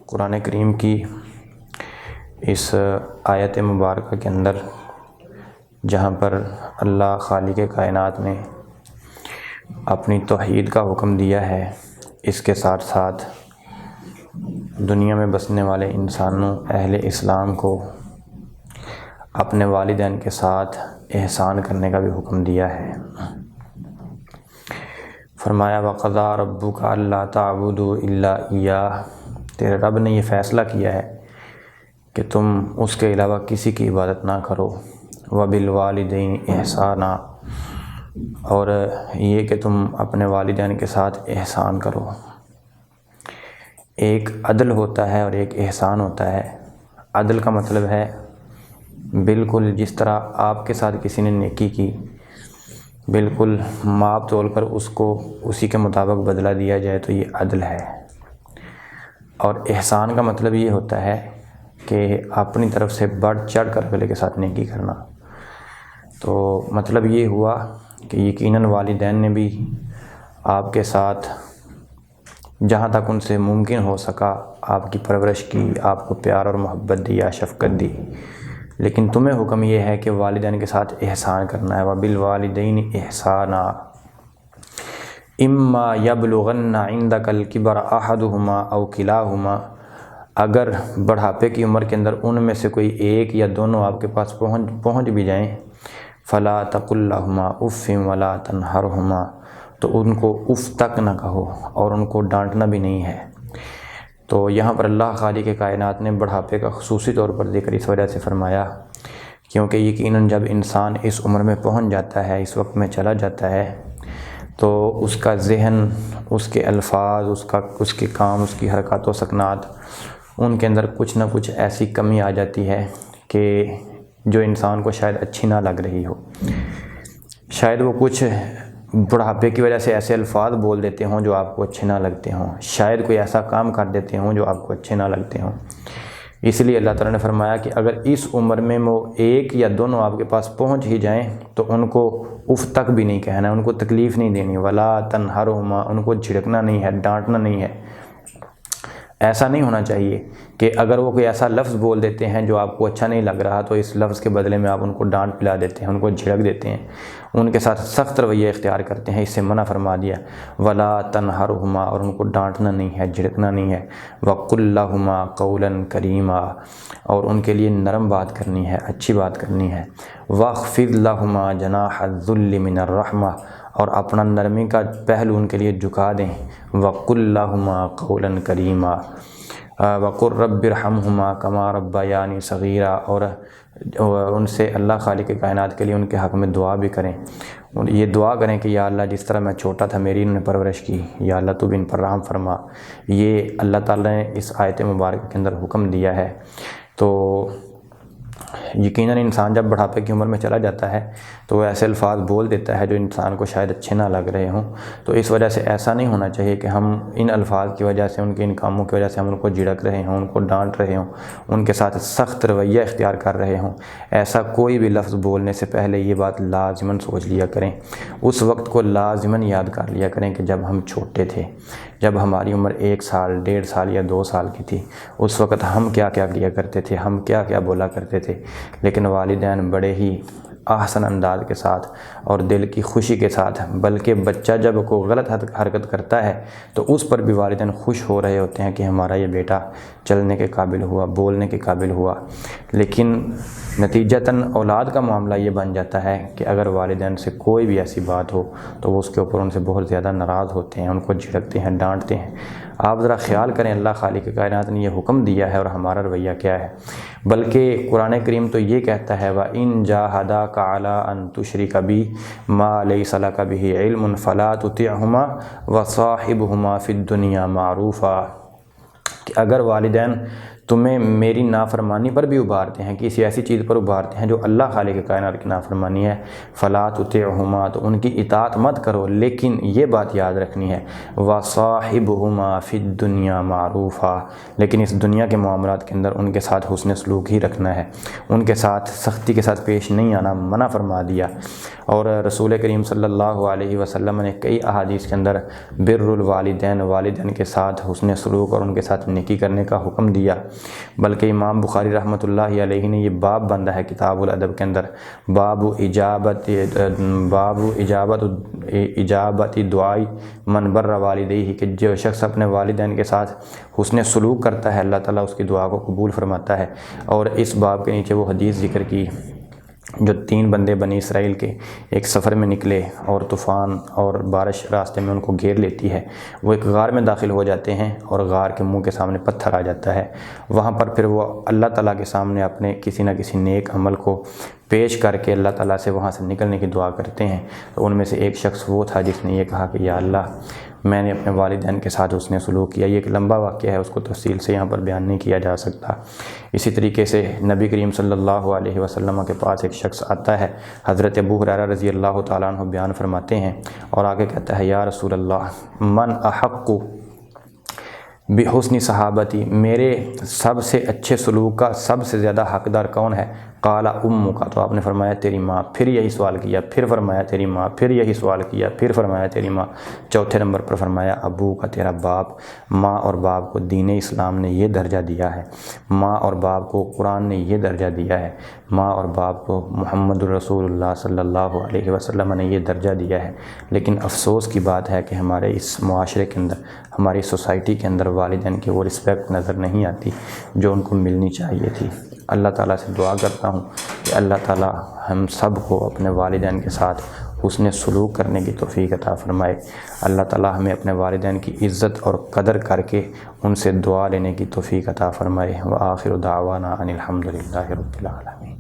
قرآن کریم کی اس آیت مبارکہ کے اندر جہاں پر اللہ خالق کائنات نے اپنی توحید کا حکم دیا ہے، اس کے ساتھ ساتھ دنیا میں بسنے والے انسانوں اہل اسلام کو اپنے والدین کے ساتھ احسان کرنے کا بھی حکم دیا ہے۔ فرمایا وَقَضَىٰ رَبُّكَ أَلَّا تَعْبُدُوا إِلَّا إِيَّاهُ، تیرے رب نے یہ فیصلہ کیا ہے کہ تم اس کے علاوہ کسی کی عبادت نہ کرو، وَبِالْوَالِدَيْنِ إِحْسَانًا، اور یہ کہ تم اپنے والدین کے ساتھ احسان کرو۔ ایک عدل ہوتا ہے اور ایک احسان ہوتا ہے۔ عدل کا مطلب ہے بالکل جس طرح آپ کے ساتھ کسی نے نیکی کی، بالکل ماپ تول کر اس کو اسی کے مطابق بدلہ دیا جائے، تو یہ عدل ہے۔ اور احسان کا مطلب یہ ہوتا ہے کہ اپنی طرف سے بڑھ چڑھ کر اگلے کے ساتھ نیکی کرنا۔ تو مطلب یہ ہوا کہ یقیناً والدین نے بھی آپ کے ساتھ جہاں تک ان سے ممکن ہو سکا آپ کی پرورش کی، آپ کو پیار اور محبت دی یا شفقت دی، لیکن تمہیں حکم یہ ہے کہ والدین کے ساتھ احسان کرنا ہے۔ وَبِالْوَالِدَيْنِ إِحْسَانًا إِمَّا يَبْلُغَنَّ عِنْدَكَ الْكِبَرَ أَحَدُهُمَا أَوْ كِلَاهُمَا، اگر بڑھاپے کی عمر کے اندر ان میں سے کوئی ایک یا دونوں آپ کے پاس پہنچ بھی جائیں، فَلَا تَقُلْ لَهُمَا أُفٍّ وَلَا تَنْهَرْهُمَا، تو ان کو اف تک نہ کہو اور ان کو ڈانٹنا بھی نہیں ہے۔ تو یہاں پر اللہ خالق کائنات نے بڑھاپے کا خصوصی طور پر ذکر اس وجہ سے فرمایا کیونکہ یقیناً جب انسان اس عمر میں پہنچ جاتا ہے، اس وقت میں چلا جاتا ہے، تو اس کا ذہن، اس کے الفاظ، اس کے کام، اس کی حرکات و سکنات، ان کے اندر کچھ نہ کچھ ایسی کمی آ جاتی ہے کہ جو انسان کو شاید اچھی نہ لگ رہی ہو۔ شاید وہ کچھ بڑھاپے کی وجہ سے ایسے الفاظ بول دیتے ہوں جو آپ کو اچھے نہ لگتے ہوں، شاید کوئی ایسا کام کر دیتے ہوں جو آپ کو اچھے نہ لگتے ہوں۔ اس لیے اللہ تعالیٰ نے فرمایا کہ اگر اس عمر میں وہ ایک یا دونوں آپ کے پاس پہنچ ہی جائیں تو ان کو اف تک بھی نہیں کہنا ہے، ان کو تکلیف نہیں دینی، ولا تنہرہما، ان کو جھڑکنا نہیں ہے، ڈانٹنا نہیں ہے۔ ایسا نہیں ہونا چاہیے کہ اگر وہ کوئی ایسا لفظ بول دیتے ہیں جو آپ کو اچھا نہیں لگ رہا تو اس لفظ کے بدلے میں آپ ان کو ڈانٹ پلا دیتے ہیں، ان کو جھڑک دیتے ہیں، ان کے ساتھ سخت رویہ اختیار کرتے ہیں۔ اس سے منع فرما دیا، ولا تنہرہما، اور ان کو ڈانٹنا نہیں ہے، جھڑکنا نہیں ہے۔ وقل لہما قولا کریما، اور ان کے لیے نرم بات کرنی ہے، اچھی بات کرنی ہے۔ واخفض لہما جناح الذل من الرحمہ، اور اپنا نرمی کا پہلو ان کے لیے جھکا دیں۔ وقل لہما قولا کریما وقل رب ارحمہما کما ربیانی صغیرا، اور ان سے اللہ خالق کائنات کے لیے ان کے حق میں دعا بھی کریں، یہ دعا کریں کہ یا اللہ جس طرح میں چھوٹا تھا میری انہوں نے پرورش کی، یا اللہ تو بھی ان پر رحم فرما۔ یہ اللہ تعالیٰ نے اس آیت مبارکہ کے اندر حکم دیا ہے۔ تو یقیناً انسان جب بڑھاپے کی عمر میں چلا جاتا ہے تو وہ ایسے الفاظ بول دیتا ہے جو انسان کو شاید اچھے نہ لگ رہے ہوں، تو اس وجہ سے ایسا نہیں ہونا چاہیے کہ ہم ان الفاظ کی وجہ سے، ان کے ان کاموں کی وجہ سے ہم ان کو جھڑک رہے ہوں، ان کو ڈانٹ رہے ہوں، ان کے ساتھ سخت رویہ اختیار کر رہے ہوں۔ ایسا کوئی بھی لفظ بولنے سے پہلے یہ بات لازماً سوچ لیا کریں، اس وقت کو لازماً یاد کر لیا کریں کہ جب ہم چھوٹے تھے، جب ہماری عمر 1 سال، 1.5 سال یا 2 سال کی تھی، اس وقت ہم کیا کیا کیا کرتے تھے، ہم کیا کیا بولا کرتے تھے۔ لیکن والدین بڑے ہی احسن انداز کے ساتھ اور دل کی خوشی کے ساتھ، بلکہ بچہ جب کوئی غلط حرکت کرتا ہے تو اس پر بھی والدین خوش ہو رہے ہوتے ہیں کہ ہمارا یہ بیٹا چلنے کے قابل ہوا، بولنے کے قابل ہوا۔ لیکن نتیجتاً اولاد کا معاملہ یہ بن جاتا ہے کہ اگر والدین سے کوئی بھی ایسی بات ہو تو وہ اس کے اوپر ان سے بہت زیادہ ناراض ہوتے ہیں، ان کو جھڑکتے ہیں، ڈانٹتے ہیں۔ آپ ذرا خیال کریں اللہ خالق کائنات نے یہ حکم دیا ہے اور ہمارا رویہ کیا ہے۔ بلکہ قرآن کریم تو یہ کہتا ہے وَإِن جَاهَدَاكَ عَلَىٰ أَن تُشْرِكَ بِي مَا لَيْسَ لَكَ بِهِ عِلْمٌ فَلَا تُطِعْهُمَا وَصَاحِبْهُمَا فِي الدُّنْيَا مَعْرُوفًا، کہ اگر والدین تمہیں میری نافرمانی پر بھی ابھارتے ہیں، کسی ایسی چیز پر ابھارتے ہیں جو اللہ خالق کائنات کی نافرمانی ہے، فلا تطعہما، تو ان کی اطاعت مت کرو، لیکن یہ بات یاد رکھنی ہے وصاحبہما فی الدنیا معروفا، لیکن اس دنیا کے معاملات کے اندر ان کے ساتھ حسن سلوک ہی رکھنا ہے، ان کے ساتھ سختی کے ساتھ پیش نہیں آنا، منع فرما دیا۔ اور رسول کریم صلی اللہ علیہ وسلم نے کئی احادیث کے اندر بر الوالدین، والدین کے ساتھ حسن سلوک اور ان کے ساتھ نیکی کرنے کا حکم دیا، بلکہ امام بخاری رحمۃ اللہ علیہ نے یہ باب بندہ ہے کتاب الادب کے اندر، باب اجابت دعائی من بر والدیہ، کہ جو شخص اپنے والدین کے ساتھ حسن سلوک کرتا ہے اللہ تعالیٰ اس کی دعا کو قبول فرماتا ہے۔ اور اس باب کے نیچے وہ حدیث ذکر کی جو 3 بندے بنی اسرائیل کے ایک سفر میں نکلے اور طوفان اور بارش راستے میں ان کو گھیر لیتی ہے، وہ ایک غار میں داخل ہو جاتے ہیں اور غار کے منہ کے سامنے پتھر آ جاتا ہے، وہاں پر پھر وہ اللہ تعالیٰ کے سامنے اپنے کسی نہ کسی نیک عمل کو پیش کر کے اللہ تعالیٰ سے وہاں سے نکلنے کی دعا کرتے ہیں۔ تو ان میں سے ایک شخص وہ تھا جس نے یہ کہا کہ یا اللہ، میں نے اپنے والدین کے ساتھ حسن سلوک کیا۔ یہ ایک لمبا واقعہ ہے، اس کو تفصیل سے یہاں پر بیان نہیں کیا جا سکتا۔ اسی طریقے سے نبی کریم صلی اللہ علیہ وسلم کے پاس ایک شخص آتا ہے، حضرت ابو ہریرہ رضی اللہ تعالیٰ عنہ بیان فرماتے ہیں اور آگے کہتا ہے یا رسول اللہ من احق بحسن صحابتی، میرے سب سے اچھے سلوک کا سب سے زیادہ حقدار کون ہے؟ قال امک، تو آپ نے فرمایا تیری ماں، پھر یہی سوال کیا، پھر فرمایا تیری ماں، پھر یہی سوال کیا، پھر فرمایا تیری ماں، چوتھے نمبر پر فرمایا ابو کا، تیرا باپ۔ ماں اور باپ کو دین اسلام نے یہ درجہ دیا ہے، ماں اور باپ کو قرآن نے یہ درجہ دیا ہے، ماں اور باپ کو محمد الرسول اللہ صلی اللہ علیہ وسلم نے یہ درجہ دیا ہے۔ لیکن افسوس کی بات ہے کہ ہمارے اس معاشرے کے اندر، ہماری سوسائٹی کے اندر والدین کی وہ رسپیکٹ نظر نہیں آتی جو ان کو ملنی چاہیے تھی۔ اللہ تعالیٰ سے دعا کرتا ہوں کہ اللہ تعالیٰ ہم سب کو اپنے والدین کے ساتھ حسن سلوک کرنے کی توفیق عطا فرمائے۔ اللہ تعالیٰ ہمیں اپنے والدین کی عزت اور قدر کر کے ان سے دعا لینے کی توفیق عطا فرمائے۔ وآخر دعوانا ان الحمد للہ رب العالمین۔